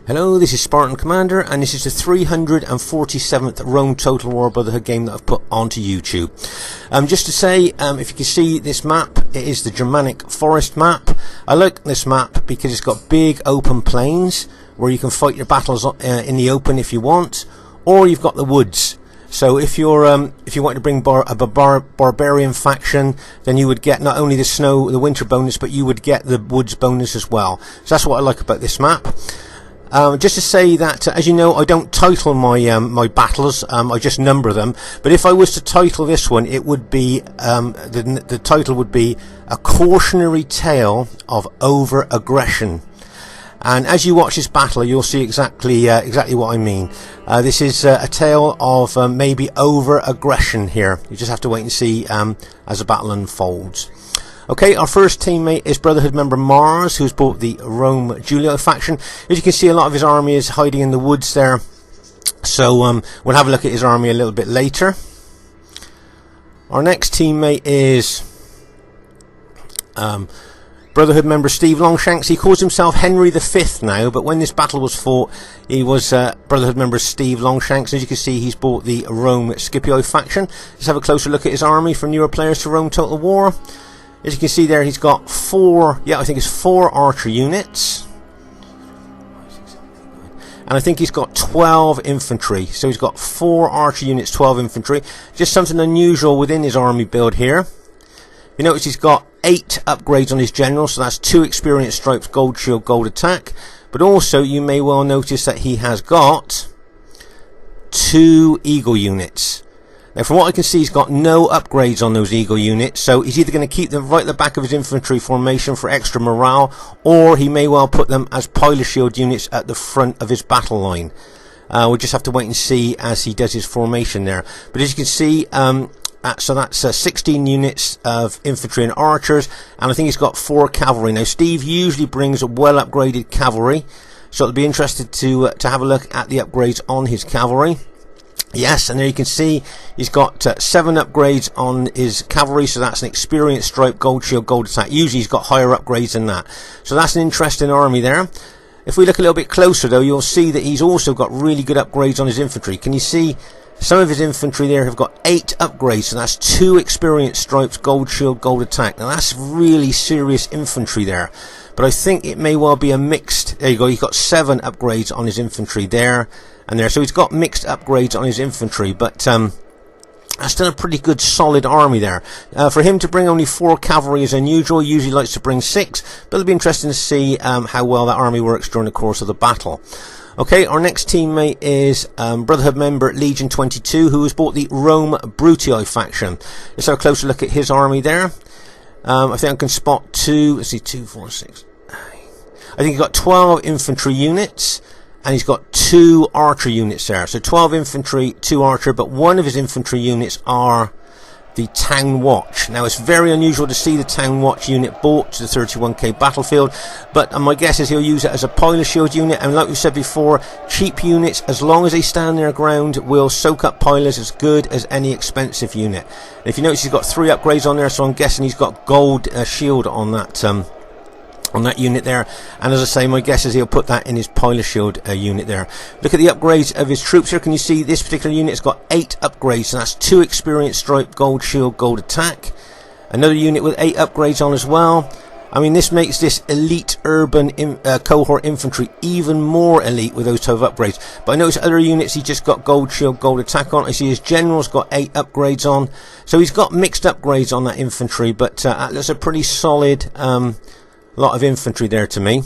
Hello, this is Spartan Commander, and this is the 347th Rome Total War Brotherhood game that I've put onto YouTube. Just to say, if you can see this map, it is the Germanic Forest map. I like this map because it's got big open plains where you can fight your battles in the open if you want, or you've got the woods. So if you want to bring a barbarian faction, then you would get not only the winter bonus, but you would get the woods bonus as well. So that's what I like about this map. Just to say that, as you know, I don't title my my battles. I just number them. But if I was to title this one, it would be the title would be A Cautionary Tale of Over-Aggression. And as you watch this battle, you'll see exactly what I mean. This is a tale of maybe over-aggression here. You just have to wait and see as the battle unfolds. Okay, our first teammate is Brotherhood member Mars, who's bought the Rome Julio faction. As you can see, a lot of his army is hiding in the woods there. So we'll have a look at his army a little bit later. Our next teammate is Brotherhood member Steve Longshanks. He calls himself Henry V now, but when this battle was fought, he was Brotherhood member Steve Longshanks. As you can see, he's bought the Rome Scipio faction. Let's have a closer look at his army for newer players to Rome Total War. As you can see there, he's got four archer units. And I think he's got 12 infantry. So he's got 4 archer units, 12 infantry. Just something unusual within his army build here. You notice he's got 8 upgrades on his general. So that's 2 experience stripes, gold shield, gold attack. But also you may well notice that he has got 2 eagle units. Now, from what I can see, he's got no upgrades on those eagle units, so he's either going to keep them right at the back of his infantry formation for extra morale, or he may well put them as pilot shield units at the front of his battle line. We'll just have to wait and see as he does his formation there. But as you can see, so that's 16 units of infantry and archers, and I think he's got 4 cavalry. Now, Steve usually brings well upgraded cavalry, so it'll be interesting to have a look at the upgrades on his cavalry. Yes, and there you can see he's got 7 upgrades on his cavalry, so that's an experience stripe, gold shield, gold attack. Usually he's got higher upgrades than that. So that's an interesting army there. If we look a little bit closer though, you'll see that he's also got really good upgrades on his infantry. Can you see some of his infantry there have got 8 upgrades, so that's 2 experience stripes, gold shield, gold attack. Now that's really serious infantry there. But I think it may well be a mixed, there you go, he's got 7 upgrades on his infantry there and there. So he's got mixed upgrades on his infantry, but that's still a pretty good solid army there. For him to bring only 4 cavalry is unusual. He usually likes to bring 6, but it'll be interesting to see how well that army works during the course of the battle. Okay, our next teammate is Brotherhood member Legion 22, who has bought the Rome Brutii faction. Let's have a closer look at his army there. I think I can spot 2, let's see, 2, 4, 6. I think he's got 12 infantry units, and he's got 2 archer units there. So 12 infantry, 2 archer, but one of his infantry units are the Town Watch. Now, it's very unusual to see the Town Watch unit bought to the 31k battlefield, but my guess is he'll use it as a pilot shield unit, and like we said before, cheap units, as long as they stand their ground, will soak up pilots as good as any expensive unit. And if you notice, he's got 3 upgrades on there, so I'm guessing he's got gold shield on that unit there, and as I say, my guess is he'll put that in his pilot shield unit there. Look at the upgrades of his troops here. Can you see this particular unit has got 8 upgrades, and that's 2 experience stripe, gold shield, gold attack. Another unit with 8 upgrades on as well. I mean, this makes this elite urban cohort infantry even more elite with those type of upgrades. But I notice other units he just got gold shield, gold attack on. I see his general's got 8 upgrades on, so he's got mixed upgrades on that infantry, but that's a pretty solid lot of infantry there to me.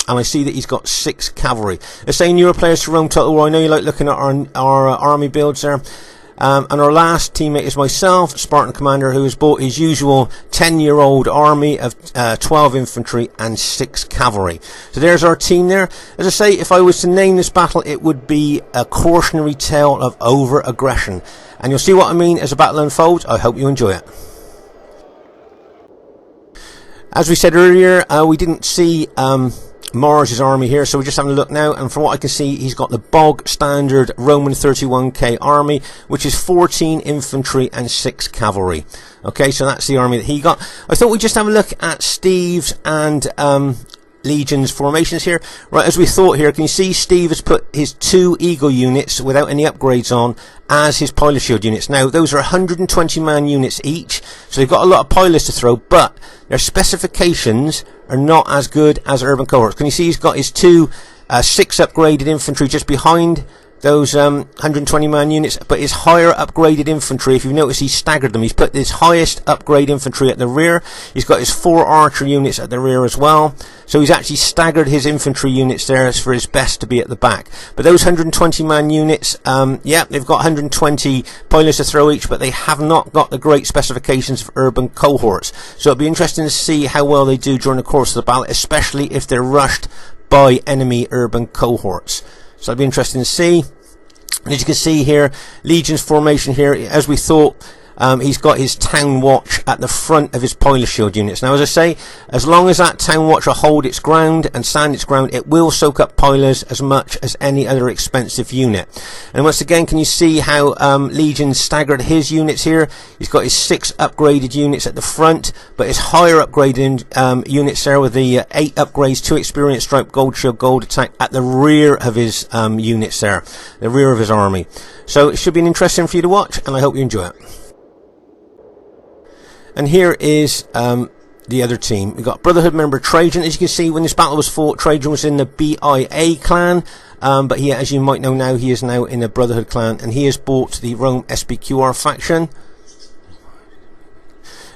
And I see that he's got 6 cavalry. Let's say newer players to Rome Total War. I know you like looking at our army builds there. And our last teammate is myself, Spartan Commander, who has bought his usual 10-year-old army of 12 infantry and 6 cavalry. So there's our team there. As I say, if I was to name this battle, it would be A Cautionary Tale of Over-Aggression. And you'll see what I mean as the battle unfolds. I hope you enjoy it. As we said earlier, we didn't see Mars' army here, so we're just having a look now, and from what I can see, he's got the bog standard Roman 31k army, which is 14 infantry and 6 cavalry. Okay, so that's the army that he got. I thought we'd just have a look at Steve's and Legion's formations here. Right, as we thought here, can you see Steve has put his 2 Eagle units without any upgrades on as his pilot shield units. Now, those are 120 man units each, so they've got a lot of pilots to throw, but their specifications are not as good as urban cohorts. Can you see he's got his 2 6 upgraded infantry just behind those 120 man units, but his higher upgraded infantry, if you've noticed, he's staggered them. He's put his highest upgrade infantry at the rear. He's got his 4 archer units at the rear as well. So he's actually staggered his infantry units there for his best to be at the back. But those 120 man units, yeah, they've got 120 pilots to throw each, but they have not got the great specifications of urban cohorts. So it'll be interesting to see how well they do during the course of the battle, especially if they're rushed by enemy urban cohorts. So it'll be interesting to see. And as you can see here, Legion's formation here, as we thought, he's got his Town Watch at the front of his pilot shield units. Now, as I say, as long as that Town Watch will hold its ground and stand its ground, it will soak up pilers as much as any other expensive unit. And once again, can you see how Legion staggered his units here? He's got his 6 upgraded units at the front, but his higher upgraded units there with the 8 upgrades, 2 experience stripe, gold shield, gold attack at the rear of his units there, the rear of his army. So it should be an interesting for you to watch, and I hope you enjoy it. And here is the other team. We've got Brotherhood member Trajan. As you can see, when this battle was fought, Trajan was in the BIA clan, but he, as you might know now, he is now in the Brotherhood clan, and he has bought the Rome SBQR faction.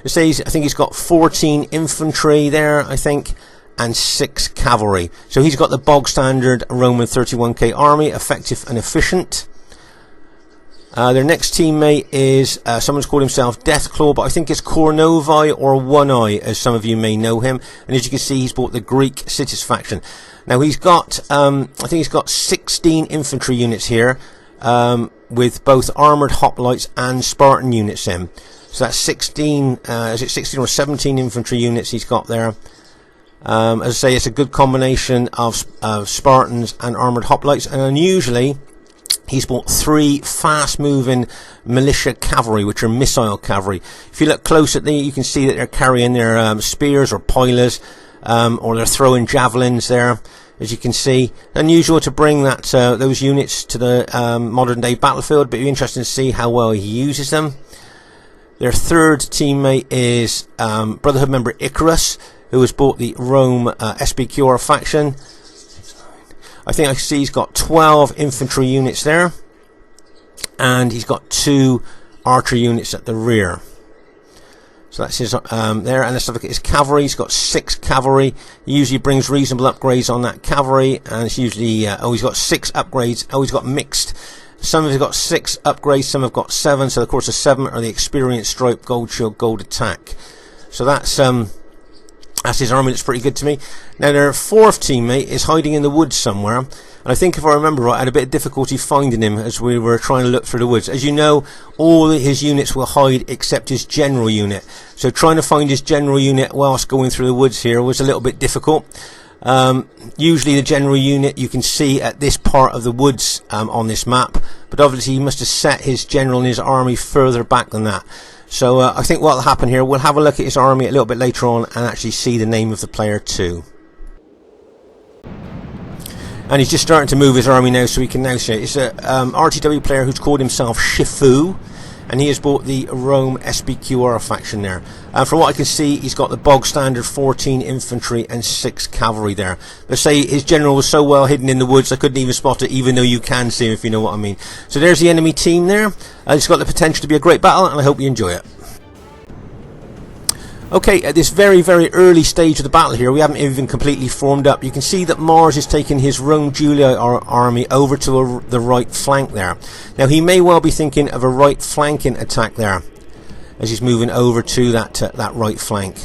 It says, I think he's got 14 infantry there, I think, and 6 cavalry. So he's got the bog standard Roman 31k army, effective and efficient. Their next teammate is someone's called himself Deathclaw, but I think it's Cornovi or One Eye, as some of you may know him. And as you can see, he's bought the Greek Cities faction. Now he's got, I think he's got 16 infantry units here, with both armoured hoplites and Spartan units in. So that's 16, is it 16 or 17 infantry units he's got there. As I say, it's a good combination of Spartans and armoured hoplites, and unusually, he's bought 3 fast-moving militia cavalry, which are missile cavalry. If you look close at them, you can see that they're carrying their spears or pilers, or they're throwing javelins there. As you can see, unusual to bring that those units to the modern-day battlefield, but it'll be interesting to see how well he uses them. Their third teammate is Brotherhood member Icarus, who has bought the Rome SBQR faction. I think I see he's got 12 infantry units there, and he's got 2 archer units at the rear. So that's his there, and let's have a look at his cavalry. He's got 6 cavalry. He usually brings reasonable upgrades on that cavalry, and it's usually oh, he's got 6 upgrades. Oh, he's got mixed. Some of he's got 6 upgrades, some have got 7. So of course the 7 are the experience stripe, gold shield, gold attack. So that's his army. That's pretty good to me. Now their 4th teammate is hiding in the woods somewhere, and I think if I remember right, I had a bit of difficulty finding him as we were trying to look through the woods. As you know, all his units will hide except his general unit, so trying to find his general unit whilst going through the woods here was a little bit difficult. Usually the general unit you can see at this part of the woods on this map, but obviously he must have set his general and his army further back than that. So I think what will happen here, we'll have a look at his army a little bit later on and actually see the name of the player too. And he's just starting to move his army now, so we can now see it. It's a RTW player who's called himself Shifu, and he has bought the Rome SBQR faction there. From what I can see, he's got the bog standard 14 infantry and 6 cavalry there. Let's say his general was so well hidden in the woods I couldn't even spot it, even though you can see him, if you know what I mean. So there's the enemy team there. It's got the potential to be a great battle, and I hope you enjoy it. Okay, at this very, very early stage of the battle here, we haven't even completely formed up. You can see that Mars is taking his Rome Julia army over to the right flank there. Now, he may well be thinking of a right flanking attack there, as he's moving over to that right flank.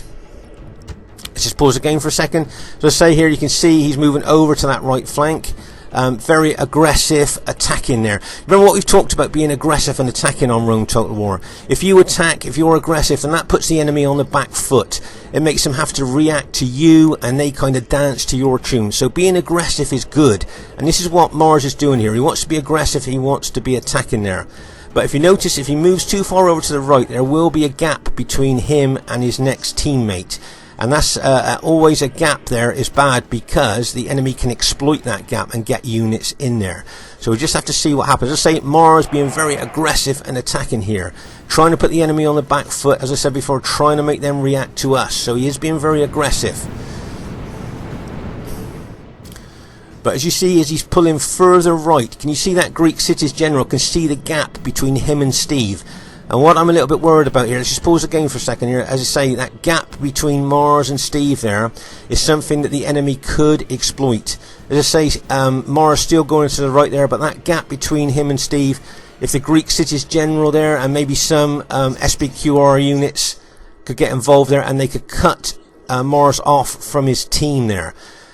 Let's just pause the game for a second. So I say here, you can see he's moving over to that right flank. Very aggressive attacking there. Remember what we've talked about, being aggressive and attacking on Rome Total War. If you attack, if you're aggressive, then that puts the enemy on the back foot. It makes them have to react to you, and they kind of dance to your tune. So being aggressive is good, and this is what Mars is doing here. He wants to be aggressive, he wants to be attacking there. But if you notice, if he moves too far over to the right, there will be a gap between him and his next teammate. and that's always a gap there is bad, because the enemy can exploit that gap and get units in there. So we just have to see what happens. Let's say Mars being very aggressive and attacking here, trying to put the enemy on the back foot, as I said before, trying to make them react to us. So he is being very aggressive. But as you see, as he's pulling further right, can you see that Greek city's general can see the gap between him and Steve? And what I'm a little bit worried about here, let's just pause the game for a second here. As I say, that gap between Mars and Steve there is something that the enemy could exploit. As I say, Mars still going to the right there, but that gap between him and Steve, if the Greek city's general there and maybe some SPQR units could get involved there, and they could cut Mars off from his team there.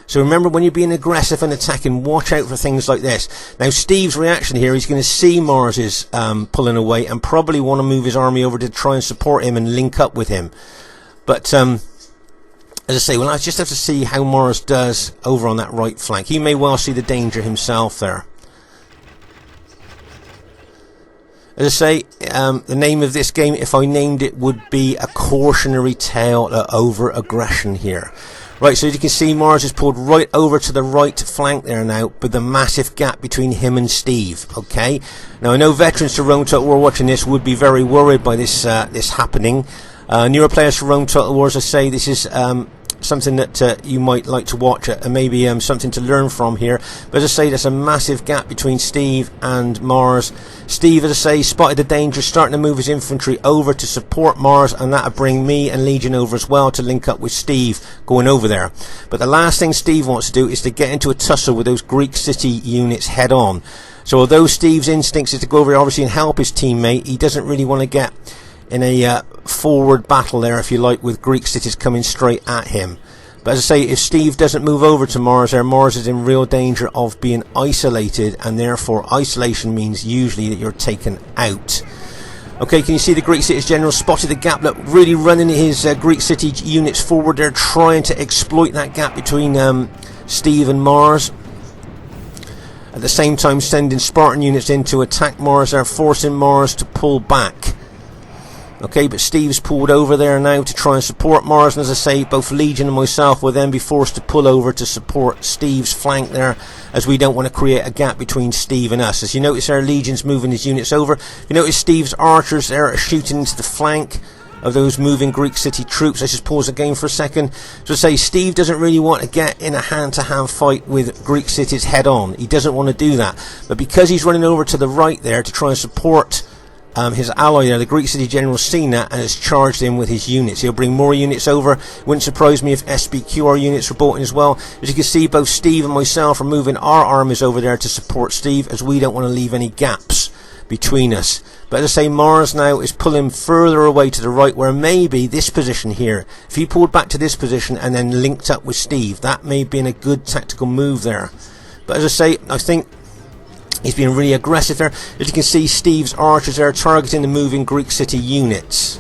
So remember, when you're being aggressive and attacking, watch out for things like this. Now, Steve's reaction here, he's going to see Mars is pulling away and probably want to move his army over to try and support him and link up with him. But, as I say, well, I just have to see how Mars does over on that right flank. He may well see the danger himself there. As I say, the name of this game, if I named it, would be A Cautionary Tale Over Aggression here. Right, so as you can see, Mars is pulled right over to the right flank there now, with the massive gap between him and Steve. Okay, now I know veterans to Rome Total War watching this would be very worried by this this happening. Newer players to Rome Total War, as I say, this is something that you might like to watch and maybe something to learn from here. But as I say, there's a massive gap between Steve and Mars. Steve, as I say, spotted the danger, starting to move his infantry over to support Mars, and that'll bring me and Legion over as well to link up with Steve going over there. But the last thing Steve wants to do is to get into a tussle with those Greek city units head on. So although Steve's instincts is to go over there obviously and help his teammate, he doesn't really want to get in a forward battle there, if you like, with Greek cities coming straight at him. But as I say, if Steve doesn't move over to Mars there, Mars is in real danger of being isolated, and therefore isolation means usually that you're taken out. Okay, can you see the Greek city's general spotted the gap? Look, really running his Greek city units forward there, trying to exploit that gap between Steve and Mars. At the same time sending Spartan units in to attack Mars there, forcing Mars to pull back. Okay, but Steve's pulled over there now to try and support Mars, and as I say, both Legion and myself will then be forced to pull over to support Steve's flank there, as we don't want to create a gap between Steve and us. As you notice there, Legion's moving his units over. You notice Steve's archers there are shooting into the flank of those moving Greek city troops. Let's just pause the game for a second. So to say, Steve doesn't really want to get in a hand-to-hand fight with Greek cities head-on. He doesn't want to do that. But because he's running over to the right there to try and support his ally there, the Greek city general's seen that and has charged him with his units. He'll bring more units over. Wouldn't surprise me if SPQR units were brought in as well. As you can see, both Steve and myself are moving our armies over there to support Steve, as we don't want to leave any gaps between us. But as I say, Mars now is pulling further away to the right, where maybe this position here, if he pulled back to this position and then linked up with Steve, that may have been a good tactical move there. But as I say, I think he's being really aggressive there. As you can see, Steve's archers there targeting the moving Greek city units.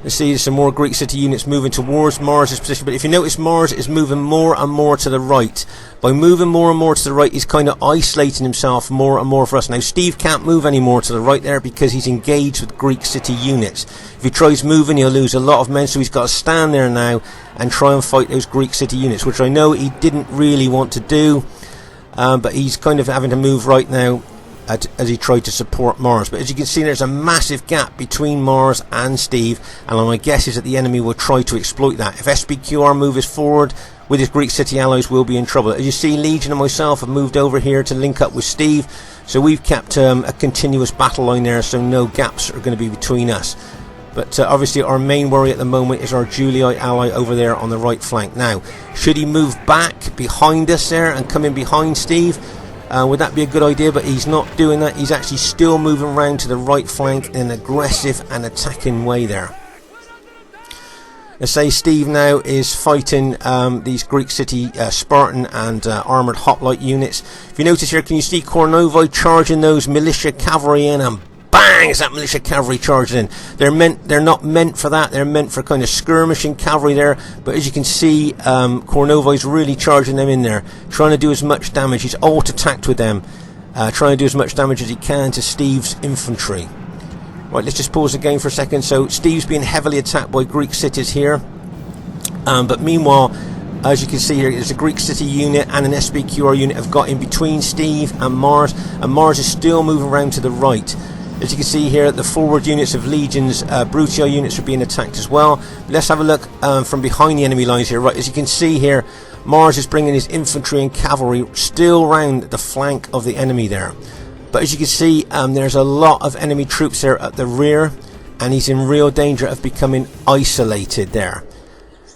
You see some more Greek city units moving towards Mars' position, but if you notice, Mars is moving more and more to the right. By moving more and more to the right, he's kind of isolating himself more and more for us. Now, Steve can't move any more to the right there because he's engaged with Greek city units. If he tries moving, he'll lose a lot of men, so he's got to stand there now and try and fight those Greek city units, which I know he didn't really want to do, but he's kind of having to move right now as he tried to support Mars. But as you can see, there's a massive gap between Mars and Steve, and my guess is that the enemy will try to exploit that. If SPQR moves forward with his Greek city allies, we'll be in trouble. As you see, Legion and myself have moved over here to link up with Steve, so we've kept a continuous battle line there, so no gaps are going to be between us. But obviously our main worry at the moment is our Julii ally over there on the right flank. Now, should he move back behind us there and come in behind Steve? Would that be a good idea? But he's not doing that. He's actually still moving around to the right flank in an aggressive and attacking way there. Let's say Steve now is fighting these Greek city Spartan and armoured hoplite units. If you notice here, can you see Kornovoi charging those militia cavalry in, and bang, is that militia cavalry charging in. They're not meant for that. They're meant for kind of skirmishing cavalry there. But as you can see, Kornovoi's really charging them in there, trying to do as much damage. He's alt-attacked with them, trying to do as much damage as he can to Steve's infantry. Right, let's just pause the game for a second. So Steve's being heavily attacked by Greek cities here. But meanwhile, as you can see here, there's a Greek city unit and an SPQR unit have got in between Steve and Mars is still moving around to the right. As you can see here, the forward units of Legion's Brutio units are being attacked as well. Let's have a look from behind the enemy lines here. Right, as you can see here, Mars is bringing his infantry and cavalry still round the flank of the enemy there. But as you can see, there's a lot of enemy troops there at the rear, and he's in real danger of becoming isolated there.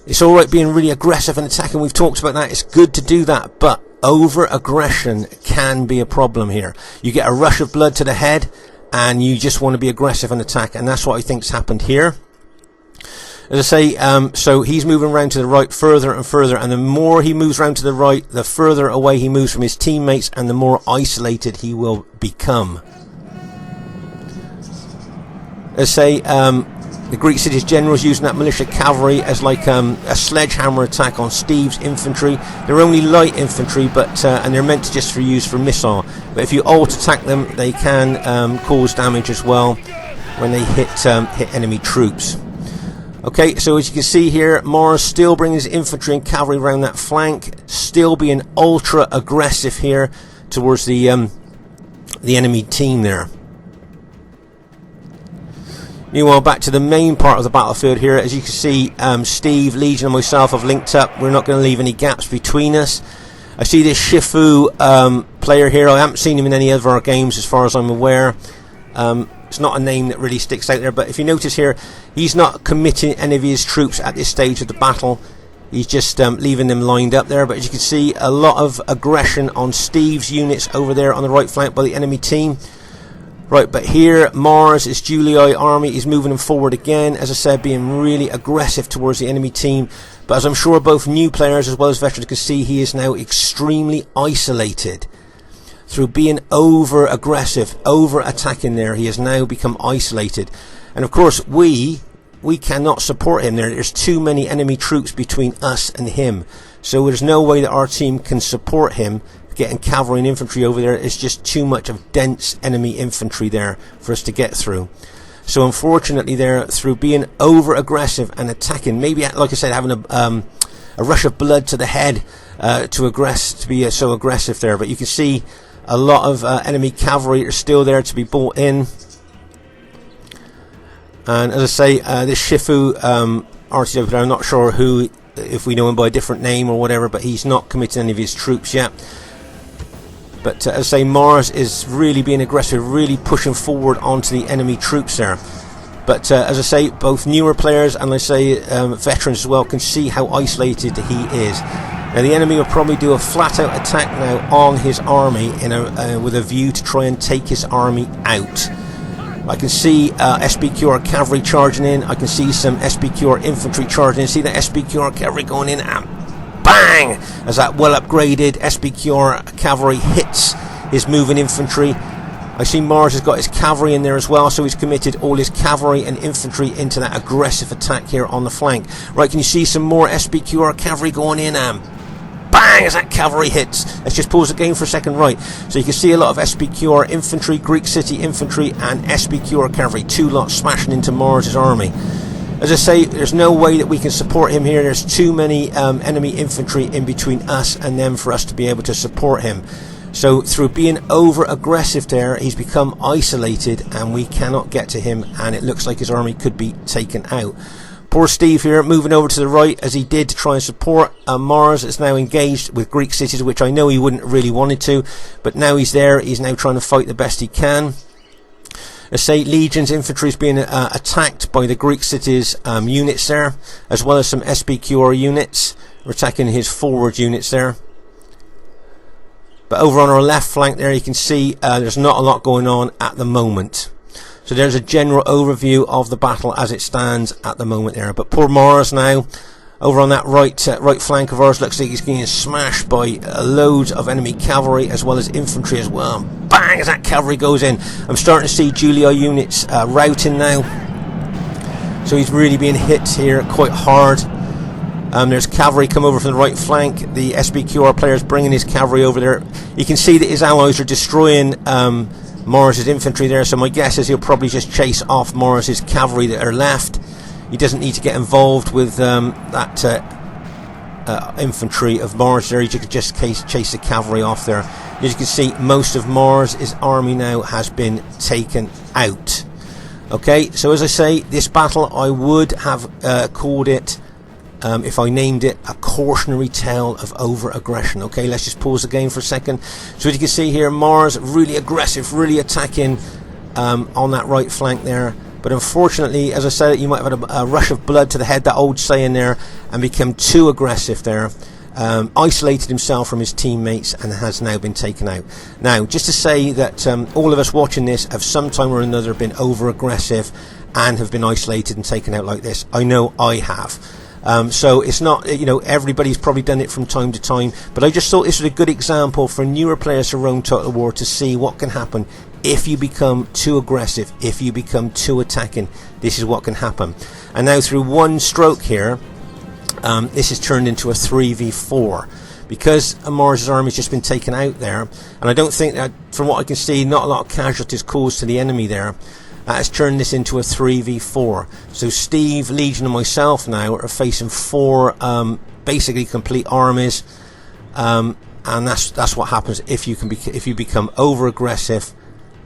It's alright being really aggressive and attacking, we've talked about that, it's good to do that, but over-aggression can be a problem here. You get a rush of blood to the head, and you just want to be aggressive and attack, and that's what I think's happened here. As I say, so he's moving around to the right further and further, and the more he moves around to the right, the further away he moves from his teammates, and the more isolated he will become. As I say, the Greek city's generals using that militia cavalry as like a sledgehammer attack on Steve's infantry. They're only light infantry, but and they're meant to just be used for missile. But if you alt attack them, they can cause damage as well when they hit enemy troops. Okay, so as you can see here, Mars still bringing his infantry and cavalry around that flank, still being ultra aggressive here towards the enemy team there. Meanwhile, back to the main part of the battlefield here. As you can see, Steve, Legion and myself have linked up. We're not going to leave any gaps between us. I see this Shifu player here. I haven't seen him in any of our games as far as I'm aware. It's not a name that really sticks out there, but if you notice here, he's not committing any of his troops at this stage of the battle. He's just leaving them lined up there. But as you can see, a lot of aggression on Steve's units over there on the right flank by the enemy team. Right, but here Mars, his Julii army, is moving them forward again, as I said, being really aggressive towards the enemy team. But as I'm sure both new players as well as veterans can see, he is now extremely isolated. Through being over-aggressive, over-attacking there, he has now become isolated. And of course, we cannot support him there. There's too many enemy troops between us and him. So there's no way that our team can support him. Getting cavalry and infantry over there is just too much of dense enemy infantry there for us to get through. So unfortunately there, through being over aggressive and attacking, maybe like I said, having a rush of blood to the head to be so aggressive there. But you can see a lot of enemy cavalry are still there to be brought in. And as I say, this Shifu RTW player, I'm not sure who, if we know him by a different name or whatever, but he's not committed any of his troops yet. But as I say, Mars is really being aggressive, really pushing forward onto the enemy troops there. But as I say, both newer players and let's say veterans as well can see how isolated he is. Now the enemy will probably do a flat-out attack now on his army with a view to try and take his army out. I can see SPQR cavalry charging in. I can see some SPQR infantry charging in. See the SPQR cavalry going in and bang! As that well upgraded SPQR cavalry hits his moving infantry. I see Mars has got his cavalry in there as well, so he's committed all his cavalry and infantry into that aggressive attack here on the flank. Right, can you see some more SPQR cavalry going in and bang! As that cavalry hits. Let's just pause the game for a second. Right, so you can see a lot of SPQR infantry, Greek city infantry and SPQR cavalry, two lots smashing into Mars' army. As I say, there's no way that we can support him here. There's too many enemy infantry in between us and them for us to be able to support him. So through being over aggressive there, he's become isolated and we cannot get to him, and it looks like his army could be taken out. Poor Steve here moving over to the right as he did to try and support Mars. Is now engaged with Greek cities, which I know he wouldn't really wanted to, but now he's there. He's now trying to fight the best he can. Let's say Legion's infantry is being attacked by the Greek cities units there, as well as some SPQR units. We're attacking his forward units there. But over on our left flank there, you can see there's not a lot going on at the moment. So there's a general overview of the battle as it stands at the moment there. But poor Mars now, over on that right flank of ours, looks like he's getting smashed by loads of enemy cavalry as well as infantry as well. Bang! As that cavalry goes in. I'm starting to see Julii units routing now. So he's really being hit here quite hard. There's cavalry come over from the right flank. The SPQR player's bringing his cavalry over there. You can see that his allies are destroying Morris's infantry there, so my guess is he'll probably just chase off Morris's cavalry that are left. He doesn't need to get involved with that infantry of Morris there. He could just chase the cavalry off there. As you can see, most of Morris's army now has been taken out. Okay, so as I say, this battle I would have called it, if I named it, a cautionary tale of over-aggression. Okay, let's just pause the game for a second. So as you can see here, Morris really aggressive, really attacking on that right flank there. But unfortunately, as I said, you might have had a rush of blood to the head, that old saying there, and become too aggressive there. Isolated himself from his teammates and has now been taken out. Now, just to say that all of us watching this have sometime or another been over-aggressive and have been isolated and taken out like this. I know I have. So it's not, you know, everybody's probably done it from time to time, but I just thought this was a good example for newer players to Rome Total War to see what can happen if you become too aggressive, if you become too attacking. This is what can happen. And now through one stroke here, this is turned into a 3v4 because Morris's army has just been taken out there, and I don't think that, from what I can see, not a lot of casualties caused to the enemy there. That has turned this into a 3v4. So Steve, Legion and myself now are facing 4 basically complete armies, and that's what happens if you become over aggressive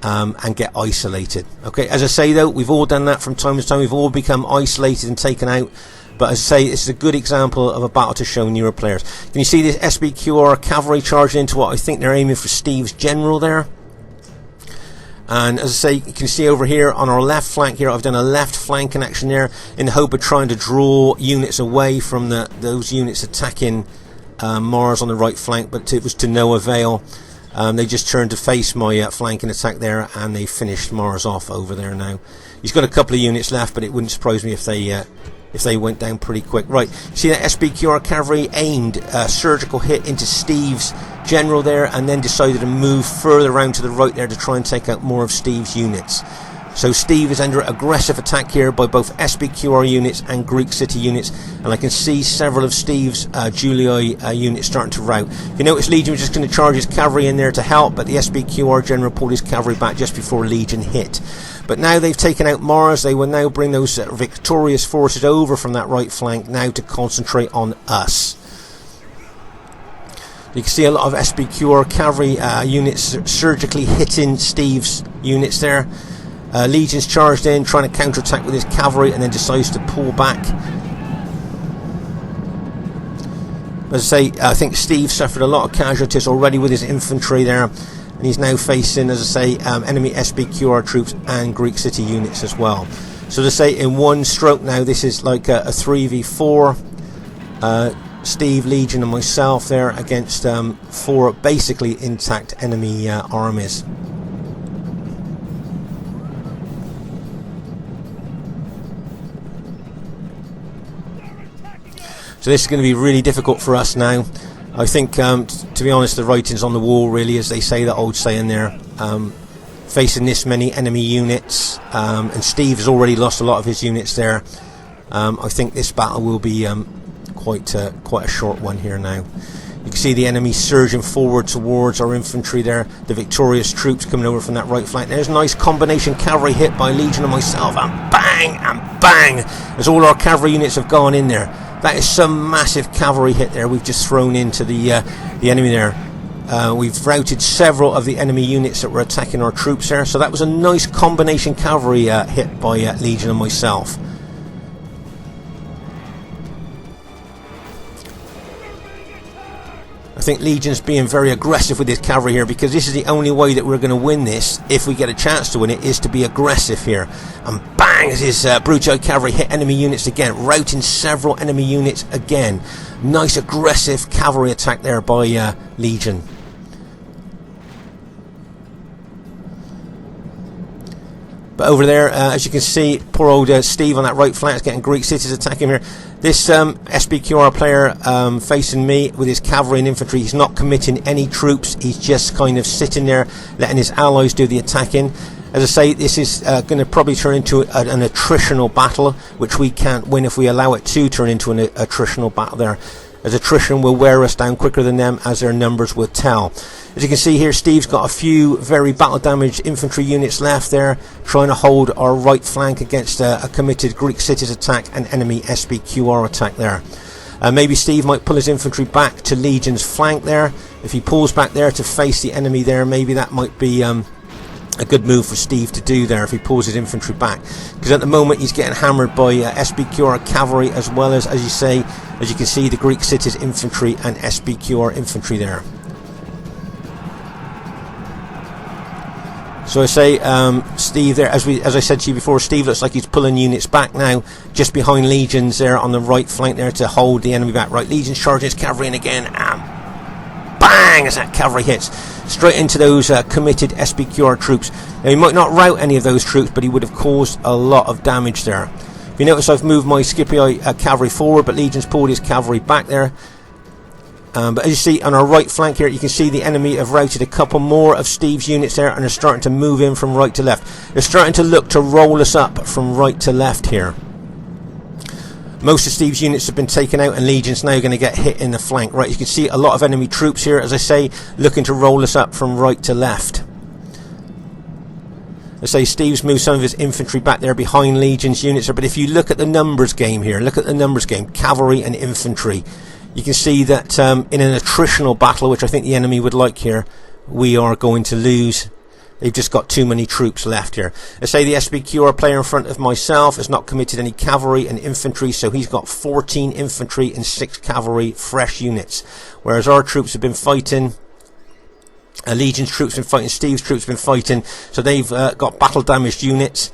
and get isolated. Okay, as I say though, we've all done that from time to time. We've all become isolated and taken out. But as I say, this is a good example of a battle to show newer players. Can you see this SBQR cavalry charging into what I think they're aiming for Steve's general there? And as I say, you can see over here on our left flank here, I've done a left flanking action there in the hope of trying to draw units away from those units attacking Mars on the right flank, but it was to no avail. They just turned to face my flanking attack there, and they finished Mars off over there now. He's got a couple of units left, but it wouldn't surprise me if they went down pretty quick. Right, see that SBQR cavalry aimed a surgical hit into Steve's general there, and then decided to move further around to the right there to try and take out more of Steve's units. So Steve is under aggressive attack here by both SBQR units and Greek City units, and I can see several of Steve's Julii units starting to rout. You notice Legion was just going to charge his cavalry in there to help, but the SBQR general pulled his cavalry back just before Legion hit. But now they've taken out Mars, they will now bring those victorious forces over from that right flank now to concentrate on us. You can see a lot of SBQR cavalry units surgically hitting Steve's units there. Legion's charged in, trying to counterattack with his cavalry, and then decides to pull back. As I say, I think Steve suffered a lot of casualties already with his infantry there, and he's now facing, as I say, enemy SBQR troops and Greek City units as well. So to say, in one stroke now, this is like a 3v4. Steve, Legion and myself there against 4 basically intact enemy armies. So this is going to be really difficult for us now. I think, to be honest, the writing's on the wall really, as they say, that old saying there. Facing this many enemy units, and Steve has already lost a lot of his units there. I think this battle will be quite a short one here now. You can see the enemy surging forward towards our infantry there, the victorious troops coming over from that right flank. There's a nice combination cavalry hit by Legion and myself, and bang, as all our cavalry units have gone in there. That is some massive cavalry hit there we've just thrown into the enemy there. We've routed several of the enemy units that were attacking our troops there, so that was a nice combination cavalry hit by Legion and myself. I think Legion's being very aggressive with his cavalry here, because this is the only way that we're going to win this, if we get a chance to win it, is to be aggressive here. And bang, as his Brutii cavalry hit enemy units again, routing several enemy units again. Nice aggressive cavalry attack there by Legion. But over there, as you can see, poor old Steve on that right flank is getting Greek cities attacking here. This SBQR player facing me with his cavalry and infantry, he's not committing any troops. He's just kind of sitting there, letting his allies do the attacking. As I say, this is going to probably turn into an attritional battle, which we can't win if we allow it to turn into an attritional battle there. as attrition will wear us down quicker than them, as their numbers will tell. As you can see here, Steve's got a few very battle damaged infantry units left there, trying to hold our right flank against a committed Greek cities attack and enemy SPQR attack there. Maybe Steve might pull his infantry back to Legion's flank there. If he pulls back there to face the enemy there, maybe that might be a good move for Steve to do there if he pulls his infantry back, because at the moment he's getting hammered by SPQR cavalry, as well as you can see, the Greek cities infantry and SPQR infantry there. So I say, Steve there, as I said to you before, Steve looks like he's pulling units back now, just behind Legions there on the right flank there to hold the enemy back. Right, Legions charging his cavalry in again, and bang, as that cavalry hits straight into those committed SPQR troops. Now, he might not rout any of those troops, but he would have caused a lot of damage there. If you notice, I've moved my Scipii cavalry forward, but Legion's pulled his cavalry back there. But as you see on our right flank here, you can see the enemy have routed a couple more of Steve's units there, and are starting to move in from right to left. They're starting to look to roll us up from right to left here. Most of Steve's units have been taken out, and Legion's now going to get hit in the flank. Right, you can see a lot of enemy troops here, as I say, looking to roll us up from right to left. I say Steve's moved some of his infantry back there behind Legion's units there, but if you look at the numbers game here, look at the numbers game, cavalry and infantry, you can see that in an attritional battle, which I think the enemy would like here, we are going to lose. They've just got too many troops left here. Let's say the SPQR player in front of myself has not committed any cavalry and infantry, so he's got 14 infantry and 6 cavalry fresh units. Whereas our troops have been fighting, Legion's troops have been fighting, Steve's troops have been fighting, so they've got battle damaged units.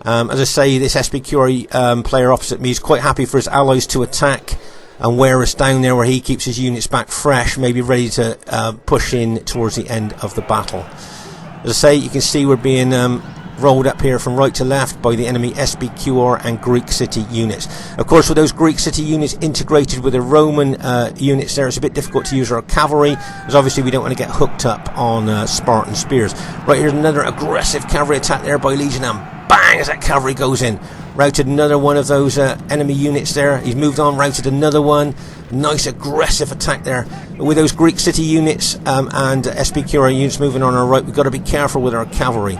As I say, this SPQR player opposite me is quite happy for his allies to attack and wear us down there, where he keeps his units back fresh, maybe ready to push in towards the end of the battle. As I say, you can see we're being rolled up here from right to left by the enemy SPQR and Greek city units. Of course, with those Greek city units integrated with the Roman units there, it's a bit difficult to use our cavalry, as obviously we don't want to get hooked up on Spartan spears. Right, here's another aggressive cavalry attack there by Legion, and bang, as that cavalry goes in. Routed another one of those enemy units there. He's moved on, routed another one. Nice aggressive attack there. With those Greek city units and SPQR units moving on our right, we've got to be careful with our cavalry.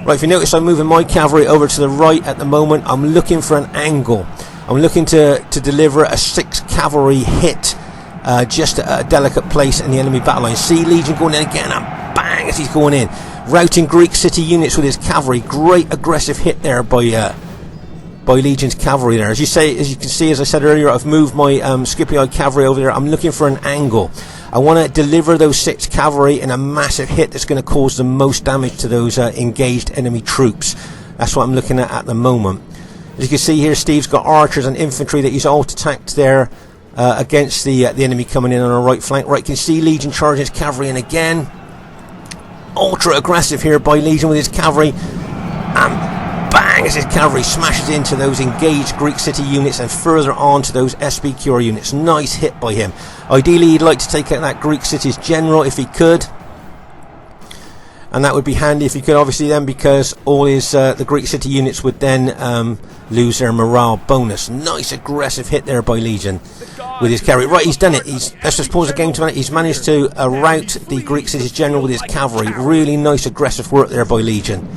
Right, if you notice, I'm moving my cavalry over to the right at the moment. I'm looking for an angle. I'm looking to deliver a 6 cavalry hit just at a delicate place in the enemy battle line. See Legion going in again, and bang, as he's going in. Routing Greek city units with his cavalry. Great aggressive hit there by Legion's cavalry there. As you can see, as I said earlier, I've moved my Scipii cavalry over there. I'm looking for an angle. I want to deliver those 6 cavalry in a massive hit that's going to cause the most damage to those engaged enemy troops. That's what I'm looking at the moment. As you can see here, Steve's got archers and infantry that he's alt-attacked there against the enemy coming in on our right flank. Right, you can see Legion charging his cavalry in again. Ultra aggressive here by Legion with his cavalry, and bang, as his cavalry smashes into those engaged Greek city units and further on to those SPQR units. Nice hit by him. Ideally, he'd like to take out that Greek city's general if he could, and that would be handy if he could, obviously, then, because all his the Greek city units would then lose their morale bonus. Nice aggressive hit there by Legion with his cavalry. Right, he's done it. Let's just pause the game to a minute. He's managed to rout the Greek city's general with his cavalry. Really nice aggressive work there by Legion.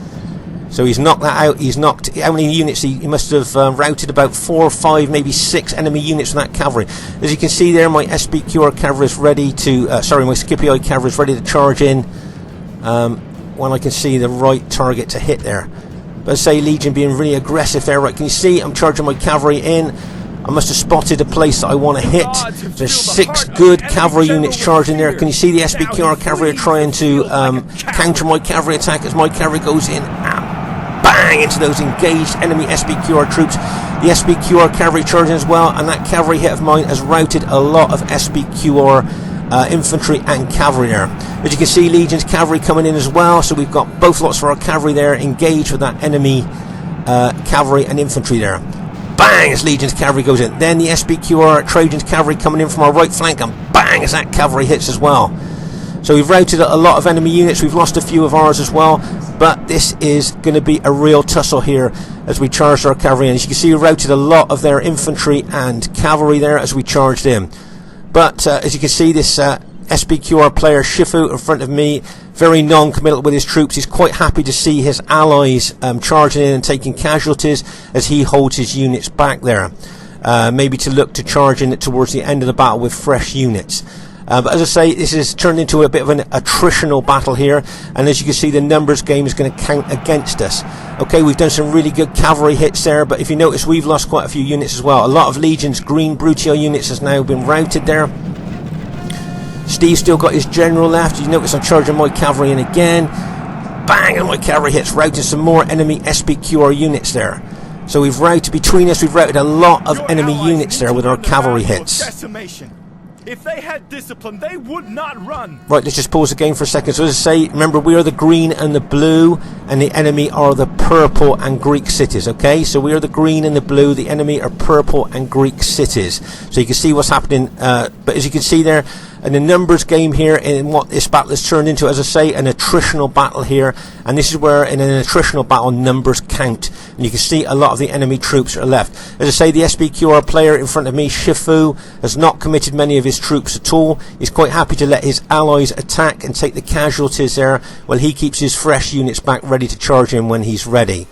So he's knocked that out. He's knocked, how many units? He must have routed about 4 or 5, maybe 6 enemy units from that cavalry. As you can see there, my SPQR cavalry is ready to, my Scipii cavalry is ready to charge in when I can see the right target to hit there. But as I say, Legion being really aggressive there. Right, can you see I'm charging my cavalry in? I must have spotted a place that I want to hit. There's 6 good cavalry units charging there. Can you see the SPQR cavalry are trying to counter my cavalry attack as my cavalry goes in and bang into those engaged enemy SPQR troops. The SPQR cavalry charging as well, and that cavalry hit of mine has routed a lot of SPQR infantry and cavalry there. As you can see, Legion's cavalry coming in as well, so we've got both lots of our cavalry there engaged with that enemy cavalry and infantry there. Bang, as Legion's cavalry goes in. Then the SPQR Trajan's cavalry coming in from our right flank, and bang, as that cavalry hits as well. So we've routed a lot of enemy units. We've lost a few of ours as well, but this is going to be a real tussle here as we charge our cavalry in. As you can see, we routed a lot of their infantry and cavalry there as we charged in. But as you can see, this SPQR player Shifu in front of me, very non-committal with his troops. He's quite happy to see his allies charging in and taking casualties as he holds his units back there. Maybe to look to charge in towards the end of the battle with fresh units. But as I say, this has turned into a bit of an attritional battle here, and as you can see, the numbers game is going to count against us. Okay, we've done some really good cavalry hits there, but if you notice, we've lost quite a few units as well. A lot of Legion's green Brutio units has now been routed there. Steve's still got his general left. You notice I'm charging my cavalry in again. Bang, and my cavalry hits, routing some more enemy SPQR units there. So we've routed, between us, we've routed a lot of enemy units there with our cavalry hits. If they had discipline, they would not run. Right, let's just pause the game for a second. So as I say, remember, we are the green and the blue, and the enemy are the purple and Greek cities, okay? So we are the green and the blue, the enemy are purple and Greek cities. So you can see what's happening, but as you can see there, in the numbers game here, in what this battle has turned into, as I say, an attritional battle here, and this is where in an attritional battle numbers count, and you can see a lot of the enemy troops are left. As I say, the SPQR player in front of me, Shifu, has not committed many of his troops at all. He's quite happy to let his allies attack and take the casualties there, while he keeps his fresh units back ready to charge in when he's ready.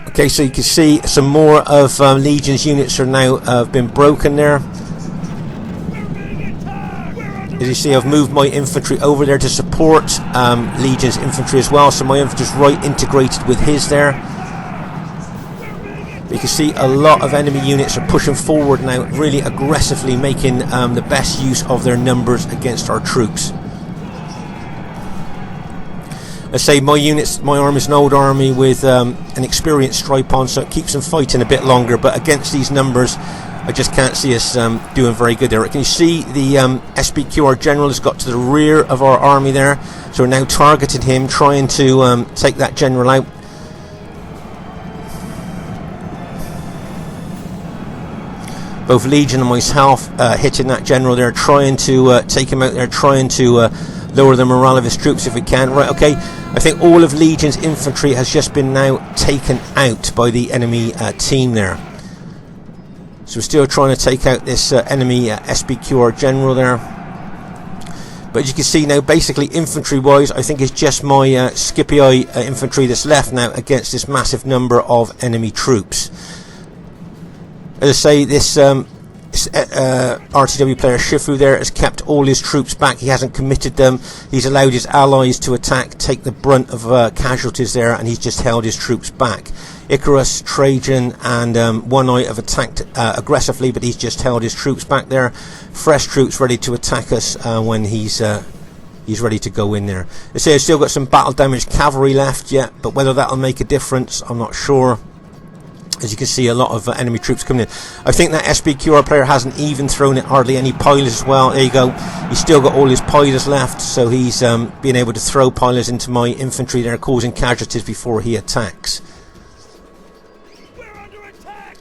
Okay, so you can see some more of Legion's units are now have been broken there. As you see, I've moved my infantry over there to support Legion's infantry as well, so my infantry is right integrated with his there. But you can see a lot of enemy units are pushing forward now, really aggressively making the best use of their numbers against our troops. I say my units, my army is an old army with an experienced stripe on, so it keeps them fighting a bit longer, but against these numbers I just can't see us doing very good there. Can you see the SPQR general has got to the rear of our army there, so we're now targeting him, trying to take that general out. Both Legion and myself hitting that general there, trying to take him out there, trying to lower the morale of his troops if we can. Right, okay, I think all of Legion's infantry has just been now taken out by the enemy team there. So we're still trying to take out this enemy SPQR general there. But as you can see now, basically infantry wise, I think it's just my Scipii infantry that's left now against this massive number of enemy troops. As I say, this RTW player Shifu there has kept all his troops back. He hasn't committed them. He's allowed his allies to attack, take the brunt of casualties there, and he's just held his troops back. Icarus, Trajan and One Eye have attacked aggressively, but he's just held his troops back there. Fresh troops ready to attack us when he's ready to go in there. They say I've still got some battle damaged cavalry left yet, but whether that'll make a difference, I'm not sure. As you can see, a lot of enemy troops coming in. I think that SPQR player hasn't even thrown it hardly any pilots as well. There you go. He's still got all his pilots left, so he's being able to throw pilots into my infantry there, causing casualties before he attacks. We're under attack.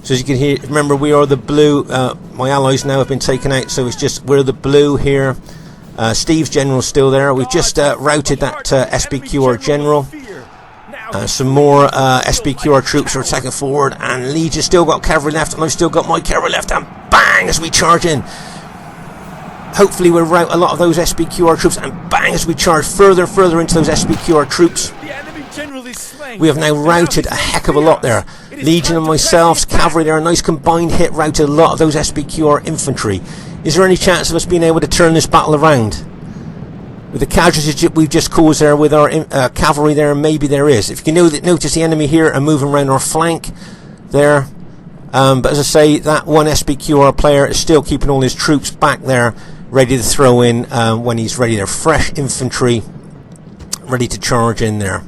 So as you can hear, remember we are the blue. My allies now have been taken out, so it's just we're the blue here. Steve's general's still there. We've just routed that SPQR general. Some more SPQR troops are attacking forward, and Legion still got cavalry left, and I've still got my cavalry left, and bang as we charge in. Hopefully we'll rout a lot of those SPQR troops, and bang as we charge further and further into those SPQR troops. We have now routed a heck of a lot there. Legion and myself, cavalry there, a nice combined hit, routed a lot of those SPQR infantry. Is there any chance of us being able to turn this battle around? With the casualties we've just caused there with our cavalry there, maybe there is. If you can notice the enemy here are moving around our flank there. But as I say, that one SPQR player is still keeping all his troops back there, ready to throw in when he's ready. They're fresh infantry, ready to charge in there.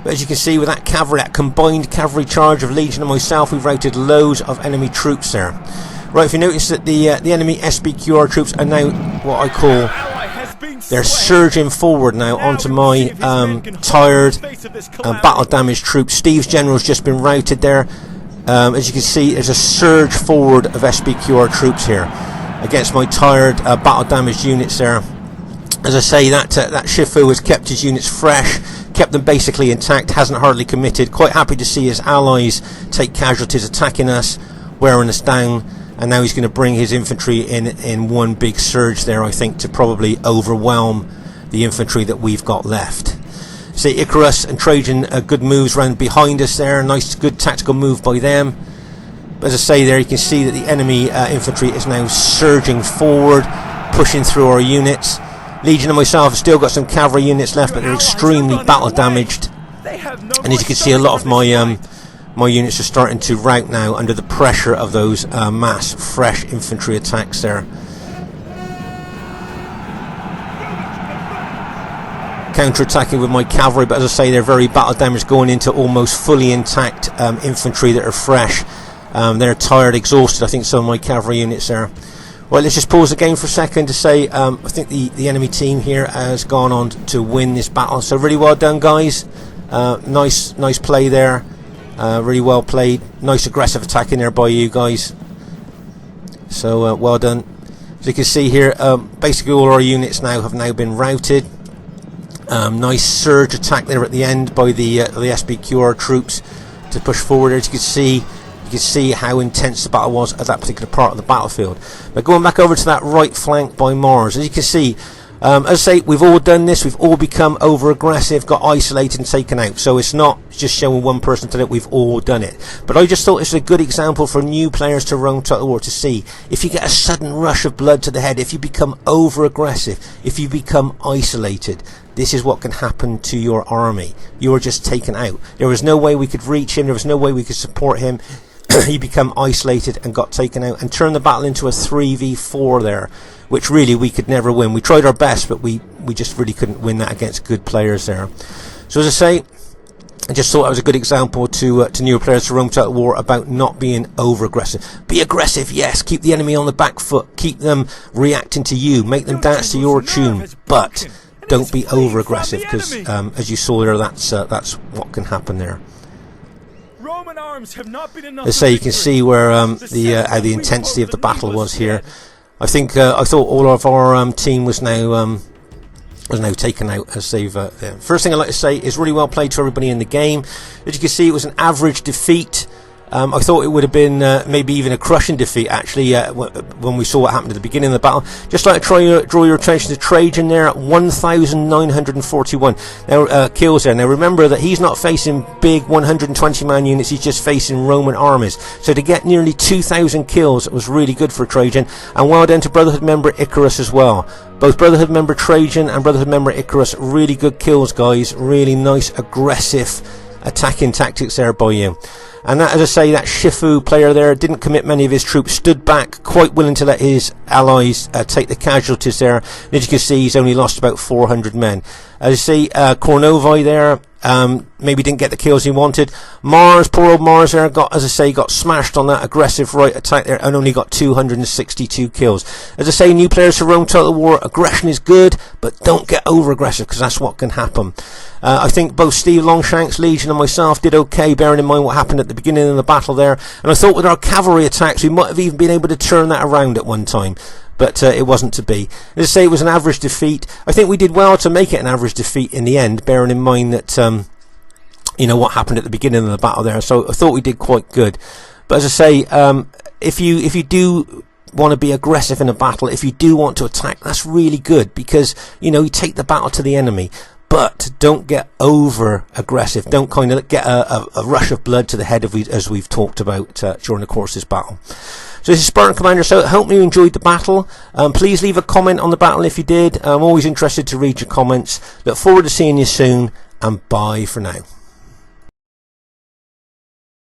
But as you can see, with that cavalry, that combined cavalry charge of Legion and myself, we've routed loads of enemy troops there. Right, if you notice that the enemy SPQR troops are now what I call, they're surging forward now onto my tired battle damaged troops. Steve's general's just been routed there. As you can see, there's a surge forward of SPQR troops here against my tired battle damaged units there. As I say, that Shifu has kept his units fresh, kept them basically intact, hasn't hardly committed. Quite happy to see his allies take casualties attacking us, wearing us down, and now he's going to bring his infantry in one big surge there, I think, to probably overwhelm the infantry that we've got left. See, Icarus and Trajan, good moves round behind us there. Nice, good tactical move by them. But as I say there, you can see that the enemy infantry is now surging forward, pushing through our units. Legion and myself have still got some cavalry units left, but they're extremely battle damaged. And as you can see, a lot of my my units are starting to rout now under the pressure of those mass fresh infantry attacks there. Counter-attacking with my cavalry, but as I say, they're very battle damaged, going into almost fully intact infantry that are fresh. They're tired, exhausted, I think, some of my cavalry units there. Well, let's just pause the game for a second to say I think the enemy team here has gone on to win this battle. So really well done, guys. Nice play there. Really well played. Nice aggressive attack in there by you guys. So well done. As you can see here, basically all our units now have been routed. Nice surge attack there at the end by the SBQR troops to push forward. As you can see how intense the battle was at that particular part of the battlefield. But going back over to that right flank by Mars, as you can see, as I say, we've all done this. We've all become over aggressive, got isolated and taken out. So it's not just showing one person to do it, we've all done it. But I just thought this was a good example for new players to Rome Total War to see. If you get a sudden rush of blood to the head, if you become over aggressive, if you become isolated, this is what can happen to your army. You are just taken out. There was no way we could reach him. There was no way we could support him. He became isolated and got taken out and turned the battle into a 3v4 there, which really we could never win. We tried our best, but we just really couldn't win that against good players there. So as I say, I just thought that was a good example to newer players to Rome Total War about not being over aggressive. Be aggressive, yes. Keep the enemy on the back foot. Keep them reacting to you. Make them dance to your tune. But don't be over aggressive, because as you saw there, that's what can happen there. Roman arms have not been enough. As I say, you can see where how the intensity of the battle was here. I think I thought all of our team was now taken out, as they've. First thing I'd like to say is really well played to everybody in the game. As you can see, it was an average defeat. I thought it would have been maybe even a crushing defeat, actually, when we saw what happened at the beginning of the battle. Just like to draw your attention to Trajan there at 1,941 now kills there. Now remember that he's not facing big 120-man units, he's just facing Roman armies. So to get nearly 2,000 kills was really good for Trajan. And well done to Brotherhood member Icarus as well. Both Brotherhood member Trajan and Brotherhood member Icarus, really good kills, guys. Really nice, aggressive attacking tactics there by you. And that, as I say, that Shifu player there didn't commit many of his troops, stood back, quite willing to let his allies take the casualties there. And as you can see, he's only lost about 400 men. As you see, Kornovi there, maybe didn't get the kills he wanted. Mars, poor old Mars there, got smashed on that aggressive right attack there and only got 262 kills. As I say, new players to Rome Total War, aggression is good, but don't get over aggressive, because that's what can happen. I think both Steve Longshanks, Legion and myself did okay, bearing in mind what happened at the beginning of the battle there. And I thought with our cavalry attacks, we might have even been able to turn that around at one time. But it wasn't to be. As I say, it was an average defeat. I think we did well to make it an average defeat in the end, bearing in mind that you know what happened at the beginning of the battle there. So I thought we did quite good. But as I say, if you do want to be aggressive in a battle, if you do want to attack, that's really good, because you know you take the battle to the enemy. But don't get over aggressive. Don't kind of get a rush of blood to the head as we've talked about during the course of this battle. So this is Spartan Commander. So hope you enjoyed the battle. Please leave a comment on the battle if you did. I'm always interested to read your comments. Look forward to seeing you soon, and bye for now.